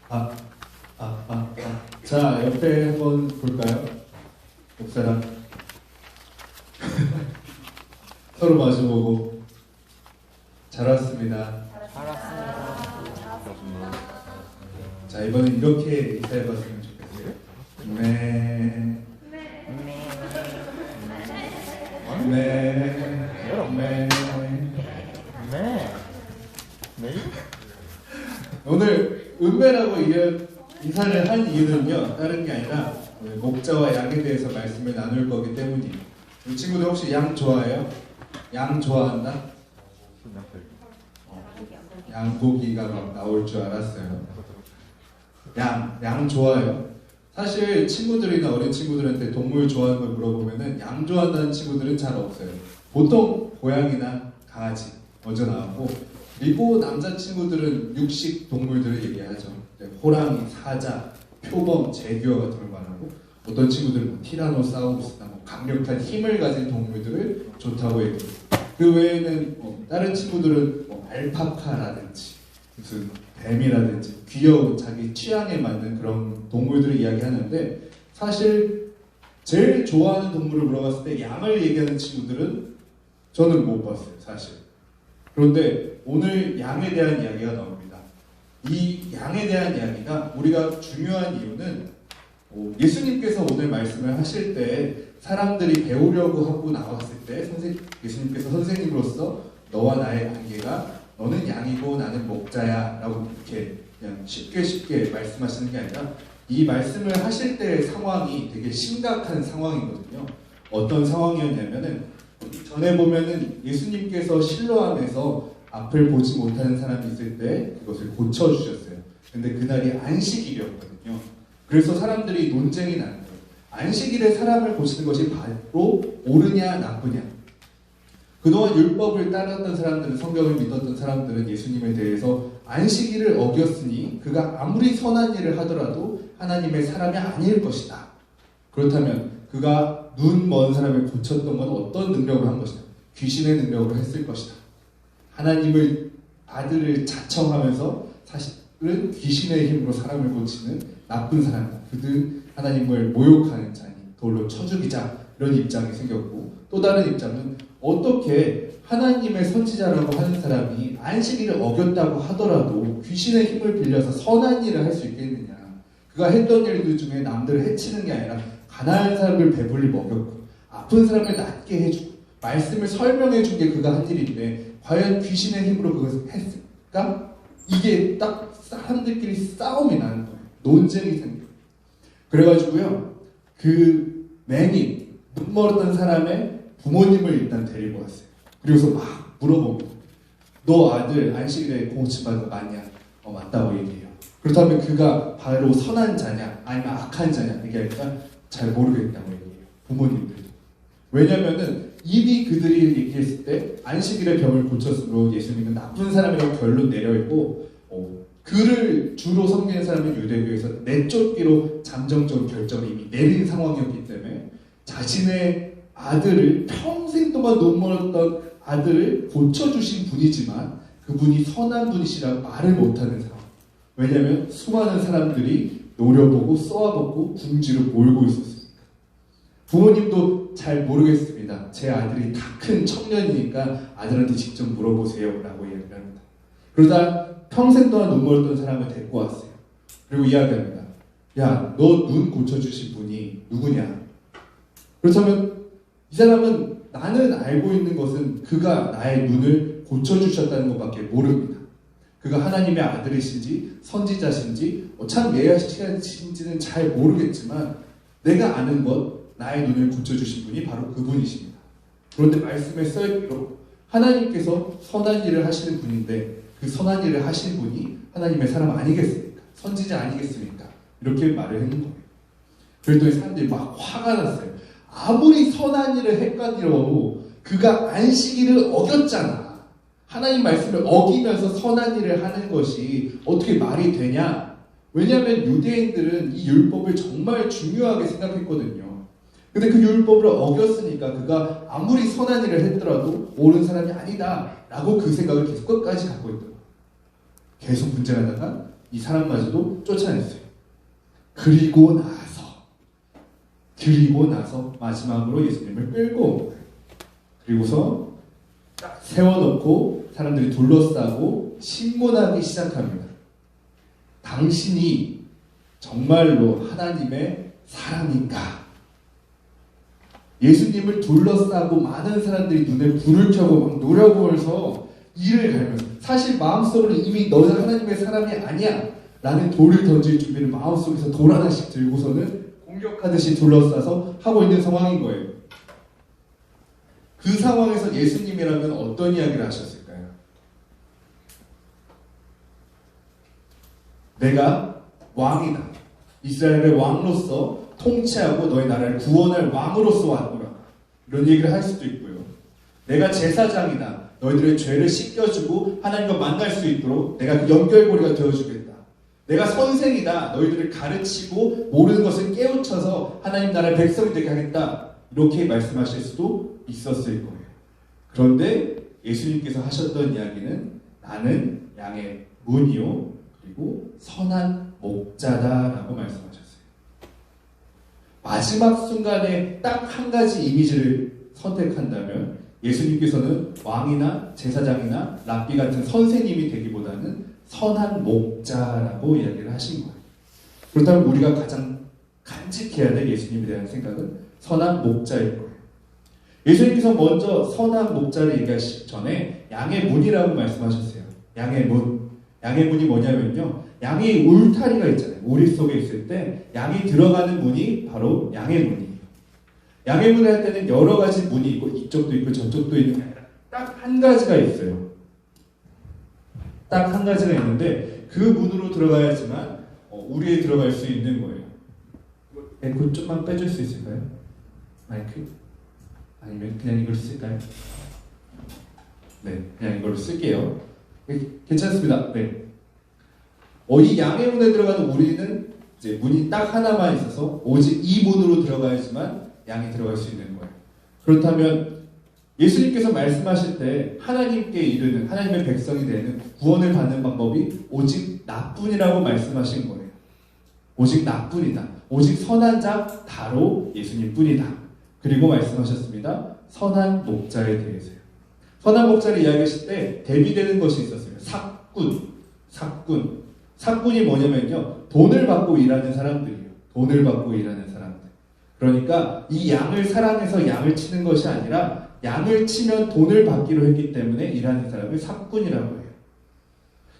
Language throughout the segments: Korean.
아, 자, 옆에 한번 볼까요? 목사랑 서로 마주보고 잘 왔습니다. 자, 이번엔 이렇게 인사해봤으면 좋겠어요. 네. 오늘 은매라고 인사를 한 이유는요, 다른 게 아니라 목자와 양에 대해서 말씀을 나눌 거기 때문이에요. 우리 친구들 혹시 양 좋아해요? 양 좋아한다? 양고기가 막 나올 줄 알았어요. 양 좋아해요. 사실 친구들이나 어린 친구들한테 동물 좋아하는 걸 물어보면은 양 좋아한다는 친구들은 잘 없어요. 보통 고양이나 강아지 먼저 나오고, 그리고 남자친구들은 육식 동물들을 얘기하죠. 호랑이, 사자, 표범, 제규어 같은 걸 말하고, 어떤 친구들은 뭐 티라노사우루스나 뭐 강력한 힘을 가진 동물들을 좋다고 얘기해요. 그 외에는 다른 친구들은 뭐 알파카라든지 무슨 뱀이라든지 귀여운 자기 취향에 맞는 그런 동물들을 이야기하는데, 사실 제일 좋아하는 동물을 물어봤을 때 양을 얘기하는 친구들은 저는 못 봤어요, 사실. 그런데 오늘 양에 대한 이야기가 나옵니다. 이 양에 대한 이야기가 우리가 중요한 이유는 예수님께서 오늘 말씀을 하실 때 사람들이 배우려고 하고 나왔을 때 예수님께서 선생님으로서 너와 나의 관계가 너는 양이고 나는 목자야 라고 이렇게 그냥 쉽게 말씀하시는 게 아니라, 이 말씀을 하실 때의 상황이 되게 심각한 상황이거든요. 어떤 상황이었냐면은, 전에 보면은 예수님께서 실로암에서 앞을 보지 못하는 사람이 있을 때 그것을 고쳐주셨어요. 근데 그날이 안식일이었거든요. 그래서 사람들이 논쟁이 나는 거예요. 안식일에 사람을 고치는 것이 바로 옳으냐 나쁘냐. 그동안 율법을 따랐던 사람들은, 성경을 믿었던 사람들은 예수님에 대해서 안식일을 어겼으니 그가 아무리 선한 일을 하더라도 하나님의 사람이 아닐 것이다. 그렇다면 그가 눈 먼 사람을 고쳤던 건 어떤 능력으로 한 것이다? 귀신의 능력으로 했을 것이다. 하나님을 아들을 자청하면서 사실은 귀신의 힘으로 사람을 고치는 나쁜 사람이다. 그들 하나님을 모욕하는 자니 돌로 쳐 죽이자, 이런 입장이 생겼고, 또 다른 입장은 어떻게 하나님의 선지자라고 하는 사람이 안식일을 어겼다고 하더라도 귀신의 힘을 빌려서 선한 일을 할 수 있겠느냐. 그가 했던 일들 중에 남들을 해치는 게 아니라 가난한 사람을 배불리 먹였고 아픈 사람을 낫게 해주고 말씀을 설명해 준 게 그가 한 일인데, 과연 귀신의 힘으로 그것을 했을까? 이게 딱 사람들끼리 싸움이 나는 거예요. 논쟁이 생겨요. 그래가지고요, 그 맹인, 눈 멀었던 사람의 부모님을 일단 데리고 왔어요. 그리고서 막 물어봅니다. 너 아들 안식일에 고침받은 거 맞냐? 맞다고 얘기해요. 그렇다면 그가 바로 선한 자냐 아니면 악한 자냐 얘기하니까 잘 모르겠다고 얘기해요. 부모님들도. 왜냐면은 이미 그들이 얘기했을 때 안식일에 병을 고쳤으므로 예수님은 나쁜 사람이라고 결론 내려있고, 그를 주로 섬기는 사람은 유대교에서 내쫓기로 잠정적 결정을 이미 내린 상황이었기 때문에 자신의 아들을, 평생 동안 눈멀었던 아들을 고쳐주신 분이지만 그분이 선한 분이시라고 말을 못하는 상황. 왜냐하면 수많은 사람들이 노려보고 쏘아보고 궁지로 몰고 있었습니다. 부모님도 잘 모르겠습니다. 제 아들이 다 큰 청년이니까 아들한테 직접 물어보세요 라고 이야기를 합니다. 그러다 평생 동안 눈 멀었던 사람을 데리고 왔어요. 그리고 이야기합니다. 야, 너 눈 고쳐주신 분이 누구냐? 그렇다면 이 사람은 나는 알고 있는 것은 그가 나의 눈을 고쳐주셨다는 것밖에 모릅니다. 그가 하나님의 아들이신지 선지자신지 참 예하신지는 잘 모르겠지만, 내가 아는 것, 나의 눈을 고쳐주신 분이 바로 그분이십니다. 그런데 말씀에 써있기로 하나님께서 선한 일을 하시는 분인데, 그 선한 일을 하신 분이 하나님의 사람 아니겠습니까? 선지자 아니겠습니까? 이렇게 말을 했는 거예요. 그랬더니 사람들이 막 화가 났어요. 아무리 선한 일을 했거니와도 그가 안식일을 어겼잖아. 하나님 말씀을 어기면서 선한 일을 하는 것이 어떻게 말이 되냐? 왜냐하면 유대인들은 이 율법을 정말 중요하게 생각했거든요. 근데 그 율법을 어겼으니까 그가 아무리 선한 일을 했더라도 옳은 사람이 아니다 라고 그 생각을 계속 끝까지 갖고 있더라고요. 계속 문제가 나가 이 사람마저도 쫓아냈어요. 그리고 나서 마지막으로 예수님을 끌고 온 거예요. 그리고서 딱 세워놓고 사람들이 둘러싸고 신문하기 시작합니다. 당신이 정말로 하나님의 사람인가? 예수님을 둘러싸고 많은 사람들이 눈에 불을 켜고 막 노려보면서 이를 갈면서 사실 마음속으로 이미 너는 하나님의 사람이 아니야 라는 돌을 던질 준비를 마음속에서 돌 하나씩 들고서는 공격하듯이 둘러싸서 하고 있는 상황인 거예요. 그 상황에서 예수님이라면 어떤 이야기를 하셨을까요? 내가 왕이다. 이스라엘의 왕으로서 통치하고 너희 나라를 구원할 왕으로서 왔노라. 이런 얘기를 할 수도 있고요. 내가 제사장이다. 너희들의 죄를 씻겨주고 하나님과 만날 수 있도록 내가 그 연결고리가 되어주겠다. 내가 선생이다. 너희들을 가르치고 모르는 것을 깨우쳐서 하나님 나라의 백성이 되게 하겠다. 이렇게 말씀하실 수도 있었을 거예요. 그런데 예수님께서 하셨던 이야기는 나는 양의 문이요 그리고 선한 목자다라고 말씀하셨어요. 마지막 순간에 딱 한 가지 이미지를 선택한다면 예수님께서는 왕이나 제사장이나 랍비 같은 선생님이 되기보다는 선한 목자라고 이야기를 하신 거예요. 그렇다면 우리가 가장 간직해야 될 예수님에 대한 생각은 선한 목자일 거예요. 예수님께서 먼저 선한 목자를 얘기하시기 전에 양의 문이라고 말씀하셨어요. 양의 문. 양의 문이 뭐냐면요. 양이 울타리가 있잖아요. 우리 속에 있을 때 양이 들어가는 문이 바로 양의 문이에요. 양의 문을 할 때는 여러 가지 문이 있고 이쪽도 있고 저쪽도 있는 게 아니라 딱 한 가지가 있어요. 딱 한 가지가 있는데 그 문으로 들어가야지만 우리에 들어갈 수 있는 거예요. 에코 좀만 빼줄 수 있을까요? 마이크? 아니면 그냥 이걸 쓸까요? 네, 그냥 이걸로 쓸게요. 괜찮습니다. 네. 이 양의 문에 들어가는 우리는 이제 문이 딱 하나만 있어서 오직 이 문으로 들어가야지만 양이 들어갈 수 있는 거예요. 그렇다면 예수님께서 말씀하실 때 하나님께 이르는 하나님의 백성이 되는 구원을 받는 방법이 오직 나뿐이라고 말씀하신 거예요. 오직 나뿐이다. 오직 선한 자 다로 예수님뿐이다. 그리고 말씀하셨습니다. 선한 목자에 대해서요. 선한 목자를 이야기하실 때 대비되는 것이 있었어요. 삭군이 뭐냐면요. 돈을 받고 일하는 사람들이에요. 돈을 받고 일하는 사람들. 그러니까 이 양을 사랑해서 양을 치는 것이 아니라 양을 치면 돈을 받기로 했기 때문에 일하는 사람을 삭군이라고 해요.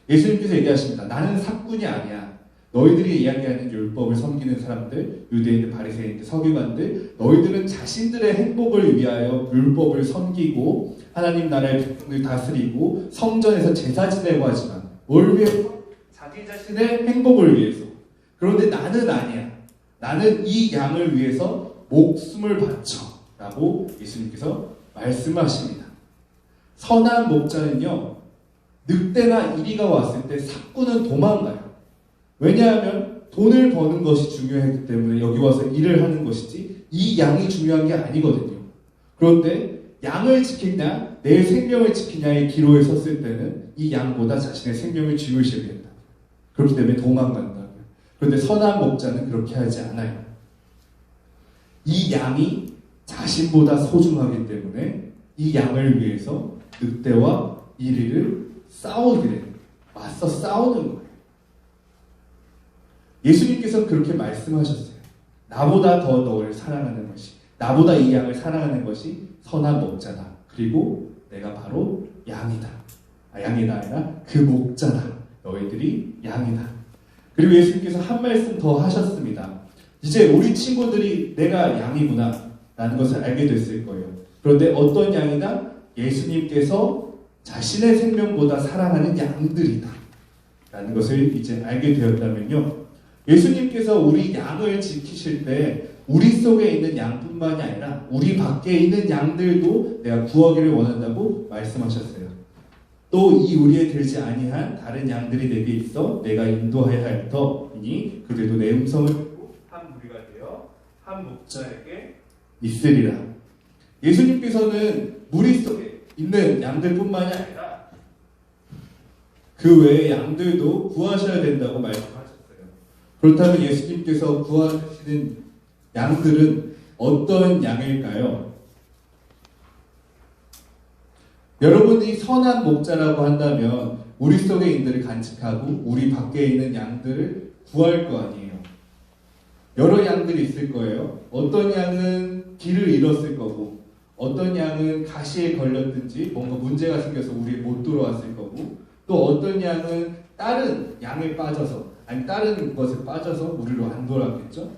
예수님께서 얘기하십니다. 나는 삭군이 아니야. 너희들이 이야기하는 율법을 섬기는 사람들, 유대인들, 바리새인들, 서기관들, 너희들은 자신들의 행복을 위하여 율법을 섬기고 하나님 나라의 백성을 다스리고 성전에서 제사 지내고 하지만 뭘 위해서? 자기 자신의 행복을 위해서. 그런데 나는 아니야. 나는 이 양을 위해서 목숨을 바쳐 라고 예수님께서 말씀하십니다. 선한 목자는요, 늑대나 이리가 왔을 때 삭군은 도망가요. 왜냐하면 돈을 버는 것이 중요하기 때문에 여기 와서 일을 하는 것이지 이 양이 중요한 게 아니거든요. 그런데 양을 지키냐 내 생명을 지키냐의 기로에 섰을 때는 이 양보다 자신의 생명을 중요시해야 된다. 그렇기 때문에 도망간다고요. 그런데 선한 목자는 그렇게 하지 않아요. 이 양이 자신보다 소중하기 때문에 이 양을 위해서 늑대와 이리를 싸우게 되는 거예요. 맞서 싸우는 거예요. 예수님께서 그렇게 말씀하셨어요. 나보다 더 너를 사랑하는 것이, 나보다 이 양을 사랑하는 것이 선한 목자다. 그리고 내가 바로 양이다. 양이 아니라 그 목자다. 너희들이 양이다. 그리고 예수님께서 한 말씀 더 하셨습니다. 이제 우리 친구들이 내가 양이구나 라는 것을 알게 됐을 거예요. 그런데 어떤 양이다? 예수님께서 자신의 생명보다 사랑하는 양들이다 라는 것을 이제 알게 되었다면요, 예수님께서 우리 양을 지키실 때 우리 속에 있는 양뿐만이 아니라 우리 밖에 있는 양들도 내가 구하기를 원한다고 말씀하셨어요. 또 이 우리에 들지 아니한 다른 양들이 내게 있어 내가 인도하여야 할 터이니 그들도 내 음성을 듣고 한 무리가 되어 한 목자에게 있으리라. 예수님께서는 무리 속에 있는 양들뿐만이 아니라 그 외에 양들도 구하셔야 된다고 말씀하셨어요. 그렇다면 예수님께서 구하시는 양들은 어떤 양일까요? 여러분이 선한 목자라고 한다면 우리 속에 있는 이들을 간직하고 우리 밖에 있는 양들을 구할 거 아니에요. 여러 양들이 있을 거예요. 어떤 양은 길을 잃었을 거고, 어떤 양은 가시에 걸렸든지 뭔가 문제가 생겨서 우리에 못 들어왔을 거고, 또 어떤 양은 다른 양에 빠져서, 아니 다른 것에 빠져서 우리로 안 돌아왔겠죠?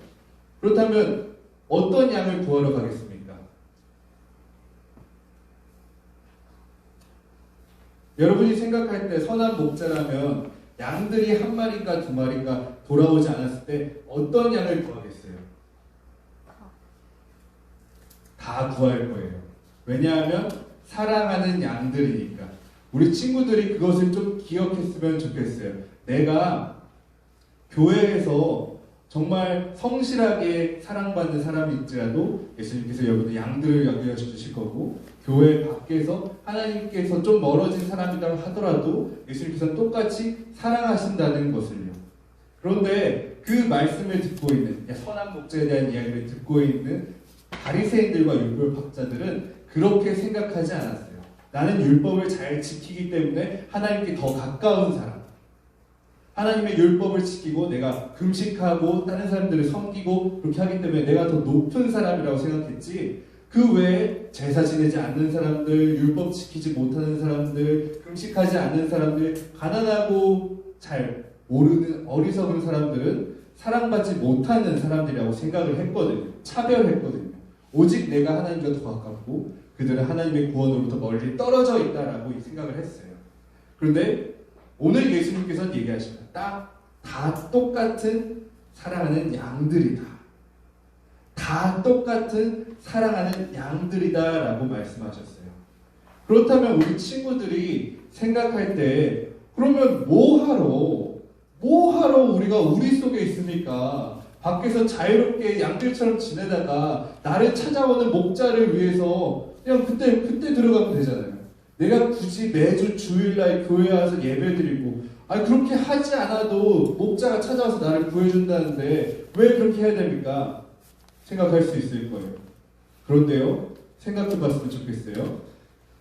그렇다면 어떤 양을 구하러 가겠습니까? 여러분이 생각할 때 선한 목자라면 양들이 한 마리인가 두 마리인가 돌아오지 않았을 때 어떤 양을 구하겠어요? 다 구할 거예요. 왜냐하면 사랑하는 양들이니까. 우리 친구들이 그것을 좀 기억했으면 좋겠어요. 내가 교회에서 정말 성실하게 사랑받는 사람일지라도 예수님께서 여러분들 양들을 여겨주실 거고, 교회 밖에서 하나님께서 좀 멀어진 사람이라고 하더라도 예수님께서는 똑같이 사랑하신다는 것을요. 그런데 그 말씀을 듣고 있는, 선한 목자에 대한 이야기를 듣고 있는 바리새인들과 율법학자들은 그렇게 생각하지 않았어요. 나는 율법을 잘 지키기 때문에 하나님께 더 가까운 사람, 하나님의 율법을 지키고 내가 금식하고 다른 사람들을 섬기고 그렇게 하기 때문에 내가 더 높은 사람이라고 생각했지, 그 외에 제사 지내지 않는 사람들, 율법 지키지 못하는 사람들, 금식하지 않는 사람들, 가난하고 잘 모르는 어리석은 사람들은 사랑받지 못하는 사람들이라고 생각을 했거든요. 차별했거든요. 오직 내가 하나님과 더 가깝고 그들은 하나님의 구원으로부터 멀리 떨어져 있다라고 생각을 했어요. 그런데 오늘 예수님께서는 얘기하십니다. 다 똑같은 사랑하는 양들이다. 다 똑같은 사랑하는 양들이다 라고 말씀하셨어요. 그렇다면 우리 친구들이 생각할 때 그러면 뭐하러 우리가 우리 속에 있습니까? 밖에서 자유롭게 양들처럼 지내다가 나를 찾아오는 목자를 위해서 그냥 그때 들어가면 되잖아요. 내가 굳이 매주 주일날 교회 와서 예배드리고, 그렇게 하지 않아도 목자가 찾아와서 나를 구해준다는데 왜 그렇게 해야 됩니까? 생각할 수 있을 거예요. 그런데요, 생각 좀 봤으면 좋겠어요.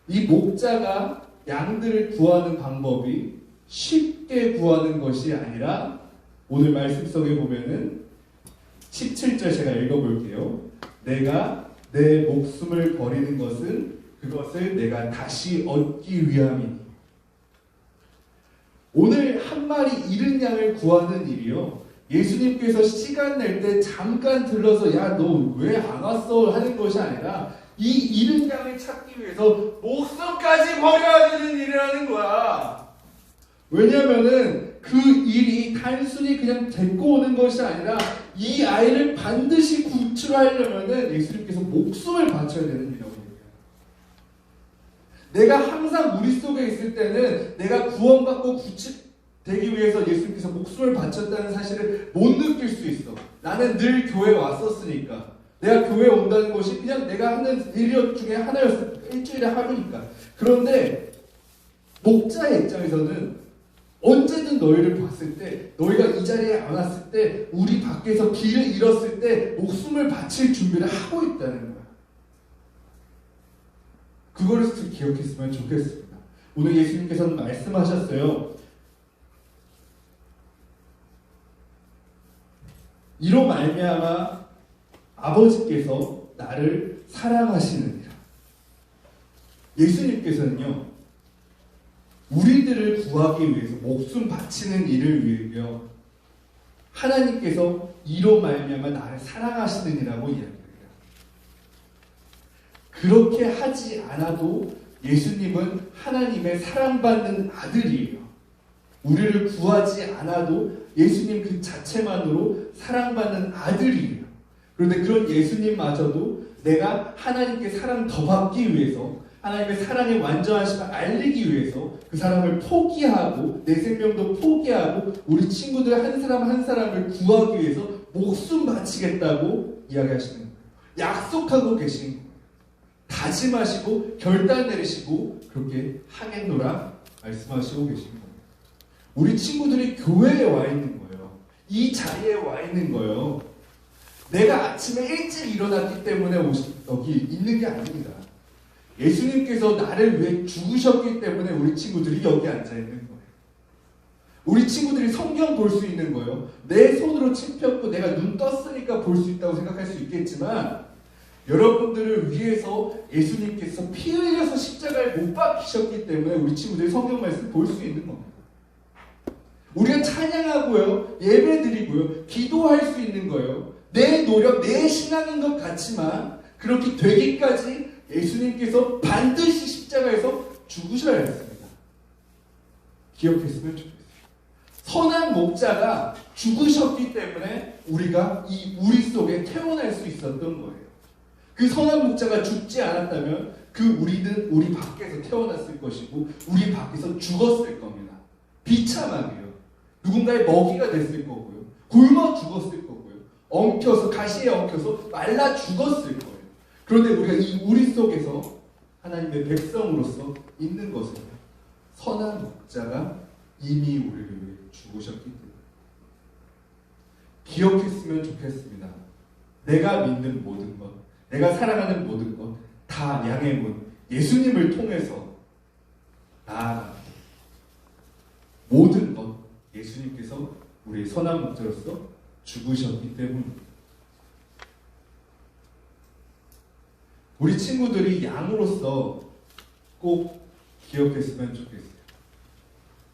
이 목자가 양들을 구하는 방법이 쉽게 구하는 것이 아니라 오늘 말씀 속에 보면은 17절 제가 읽어볼게요. 내가 내 목숨을 버리는 것은 그것을 내가 다시 얻기 위함이니. 오늘 한 마리 잃은 양을 구하는 일이요, 예수님께서 시간 낼 때 잠깐 들러서 야 너 왜 안 왔어 하는 것이 아니라 이 잃은 양을 찾기 위해서 목숨까지 버려야 되는 일이라는 거야. 왜냐면은 그 일이 단순히 그냥 데리고 오는 것이 아니라 이 아이를 반드시 구출하려면은 예수님께서 목숨을 바쳐야 되는 일이라고 얘기해요. 내가 항상 우리 속에 있을 때는 내가 구원받고 구출되기 위해서 예수님께서 목숨을 바쳤다는 사실을 못 느낄 수 있어. 나는 늘 교회에 왔었으니까. 내가 교회에 온다는 것이 그냥 내가 하는 일 중에 하나였어. 일주일에 하루니까. 그런데 목자의 입장에서는 언제든 너희를 봤을 때, 너희가 이 자리에 안 왔을 때, 우리 밖에서 길을 잃었을 때 목숨을 바칠 준비를 하고 있다는 거야. 그거를 기억했으면 좋겠습니다. 오늘 예수님께서는 말씀하셨어요. 이로 말미암아 아버지께서 나를 사랑하시느니라. 예수님께서는요, 우리들을 구하기 위해서 목숨 바치는 일을 위하여 하나님께서 이로 말미암아 나를 사랑하시느니라고 이야기합니다. 그렇게 하지 않아도 예수님은 하나님의 사랑받는 아들이에요. 우리를 구하지 않아도 예수님 그 자체만으로 사랑받는 아들이에요. 그런데 그런 예수님마저도 내가 하나님께 사랑 더 받기 위해서, 하나님의 사랑의 완전하심을 알리기 위해서 그 사람을 포기하고 내 생명도 포기하고 우리 친구들 한 사람 한 사람을 구하기 위해서 목숨 바치겠다고 이야기하시는 거예요. 약속하고 계신 거예요. 다짐하시고 결단 내리시고 그렇게 하겠노라 말씀하시고 계신 거예요. 우리 친구들이 교회에 와 있는 거예요. 이 자리에 와 있는 거예요. 내가 아침에 일찍 일어났기 때문에 여기 있는 게 아닙니다. 예수님께서 나를 위해 죽으셨기 때문에 우리 친구들이 여기 앉아 있는 거예요. 우리 친구들이 성경 볼 수 있는 거예요. 내 손으로 책 폈고 내가 눈 떴으니까 볼 수 있다고 생각할 수 있겠지만 여러분들을 위해서 예수님께서 피 흘려서 십자가에 못 박히셨기 때문에 우리 친구들이 성경 말씀을 볼 수 있는 겁니다. 우리가 찬양하고요, 예배드리고요, 기도할 수 있는 거예요. 내 노력, 내 신앙인 것 같지만 그렇게 되기까지 예수님께서 반드시 십자가에서 죽으셔야 했습니다. 기억했으면 좋겠어요. 선한 목자가 죽으셨기 때문에 우리가 이 우리 속에 태어날 수 있었던 거예요. 그 선한 목자가 죽지 않았다면 우리는 우리 밖에서 태어났을 것이고 우리 밖에서 죽었을 겁니다. 비참하게요. 누군가의 먹이가 됐을 거고요. 굶어 죽었을 거고요. 엉켜서 가시에 엉켜서 말라 죽었을 거예요. 그런데 우리가 이 우리 속에서 하나님의 백성으로서 있는 것은 선한 목자가 이미 우리를 위해 죽으셨기 때문에 기억했으면 좋겠습니다. 내가 믿는 모든 것, 내가 사랑하는 모든 것, 다 양의 문 예수님을 통해서 나아갑니다. 모든 것 예수님께서 우리의 선한 목자로서 죽으셨기 때문입니다. 우리 친구들이 양으로서 꼭 기억했으면 좋겠어요.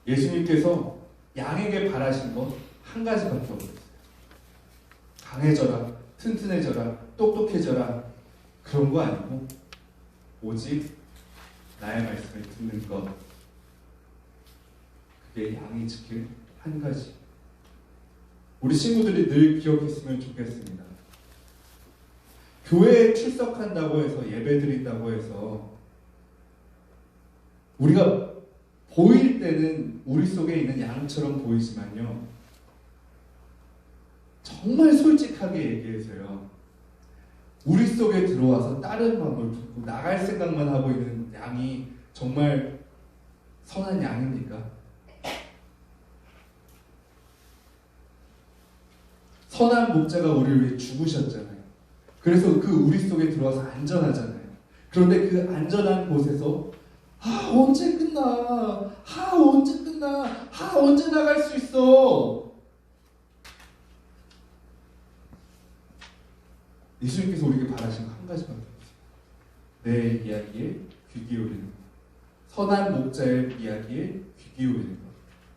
예수님께서 양에게 바라신 건 한 가지밖에 없었어요. 강해져라, 튼튼해져라, 똑똑해져라 그런 거 아니고 오직 나의 말씀을 듣는 것, 그게 양이 지킬 한 가지. 우리 친구들이 늘 기억했으면 좋겠습니다. 교회에 출석한다고 해서 예배드린다고 해서 우리가 보일 때는 우리 속에 있는 양처럼 보이지만요, 정말 솔직하게 얘기해서요, 우리 속에 들어와서 다른 마음을 품고 나갈 생각만 하고 있는 양이 정말 선한 양입니까? 선한 목자가 우리를 위해 죽으셨잖아요. 그래서 그 우리 속에 들어와서 안전하잖아요. 그런데 그 안전한 곳에서 언제 끝나? 언제 끝나? 언제 나갈 수 있어? 예수님께서 우리에게 바라신 거 한 가지밖에 없어요. 내 이야기에 귀 기울이는 것. 선한 목자의 이야기에 귀 기울이는 것.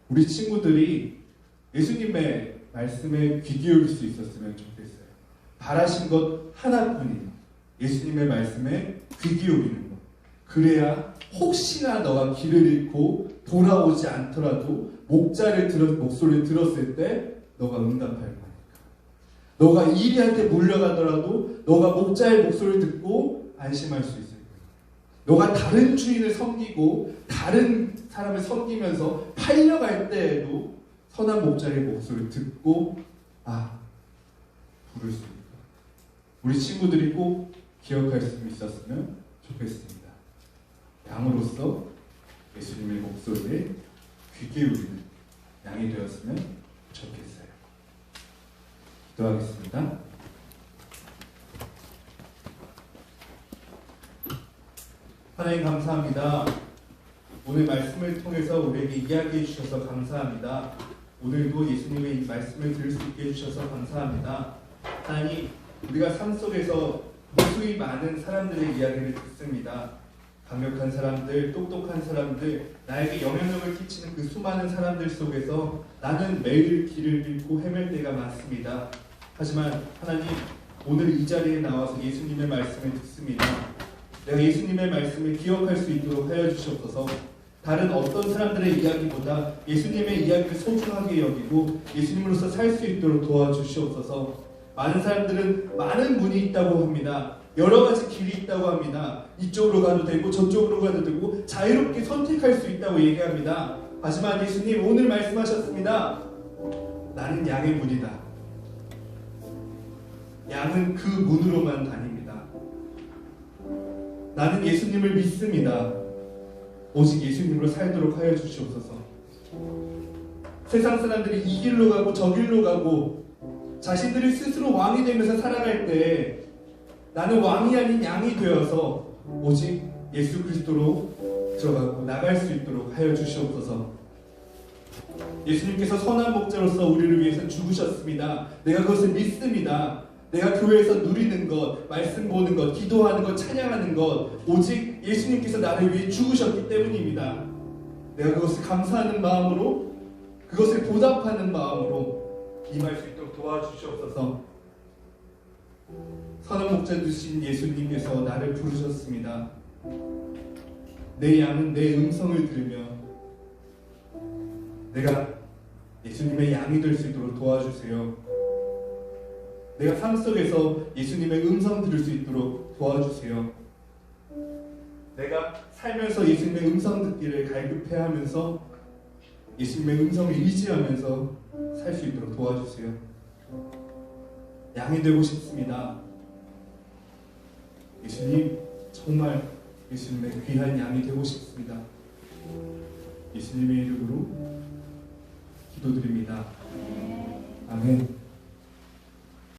우리 친구들이 예수님의 말씀에 귀 기울일 수 있었으면 좋겠어요. 바라신 것 하나뿐이에요. 예수님의 말씀에 귀 기울이는 것. 그래야 혹시나 너가 길을 잃고 돌아오지 않더라도 목소리를 들었을 때 너가 응답할 거니까. 너가 이리한테 물려가더라도 너가 목자의 목소리를 듣고 안심할 수 있을 거야. 너가 다른 주인을 섬기고 다른 사람을 섬기면서 팔려갈 때에도 선한 목자의 목소리를 듣고 부를 수 있다. 우리 친구들이 꼭 기억할 수 있었으면 좋겠습니다. 양으로서 예수님의 목소리에 귀 기울이는 양이 되었으면 좋겠어요. 기도하겠습니다. 하나님 감사합니다. 오늘 말씀을 통해서 우리에게 이야기해 주셔서 감사합니다. 오늘도 예수님의 말씀을 들을 수 있게 해주셔서 감사합니다. 하나님, 우리가 삶 속에서 무수히 많은 사람들의 이야기를 듣습니다. 강력한 사람들, 똑똑한 사람들, 나에게 영향력을 끼치는 그 수많은 사람들 속에서 나는 매일 길을 잃고 헤맬 때가 많습니다. 하지만 하나님, 오늘 이 자리에 나와서 예수님의 말씀을 듣습니다. 내가 예수님의 말씀을 기억할 수 있도록 하여 주시옵소서. 다른 어떤 사람들의 이야기보다 예수님의 이야기를 소중하게 여기고 예수님으로서 살 수 있도록 도와주시옵소서. 많은 사람들은 많은 문이 있다고 합니다. 여러 가지 길이 있다고 합니다. 이쪽으로 가도 되고 저쪽으로 가도 되고 자유롭게 선택할 수 있다고 얘기합니다. 하지만 예수님 오늘 말씀하셨습니다. 나는 양의 문이다. 양은 그 문으로만 다닙니다. 나는 예수님을 믿습니다. 오직 예수님으로 살도록 하여 주시옵소서. 세상 사람들이 이 길로 가고 저 길로 가고 자신들이 스스로 왕이 되면서 살아갈 때 나는 왕이 아닌 양이 되어서 오직 예수 그리스도로 들어가고 나갈 수 있도록 하여 주시옵소서. 예수님께서 선한 목자로서 우리를 위해서 죽으셨습니다. 내가 그것을 믿습니다. 내가 교회에서 누리는 것, 말씀 보는 것, 기도하는 것, 찬양하는 것 오직 예수님께서 나를 위해 죽으셨기 때문입니다. 내가 그것을 감사하는 마음으로 그것을 보답하는 마음으로 임할 수 있도록 도와주시옵소서. 선한 목자 되신 예수님께서 나를 부르셨습니다. 내 양은 내 음성을 들으며 내가 예수님의 양이 될 수 있도록 도와주세요. 내가 삶 속에서 예수님의 음성 들을 수 있도록 도와주세요. 내가 살면서 예수님의 음성 듣기를 갈급해하면서 예수님의 음성을 의지하면서 살 수 있도록 도와주세요. 양이 되고 싶습니다. 예수님, 정말 예수님의 귀한 양이 되고 싶습니다. 예수님의 이름으로 기도드립니다. 아멘.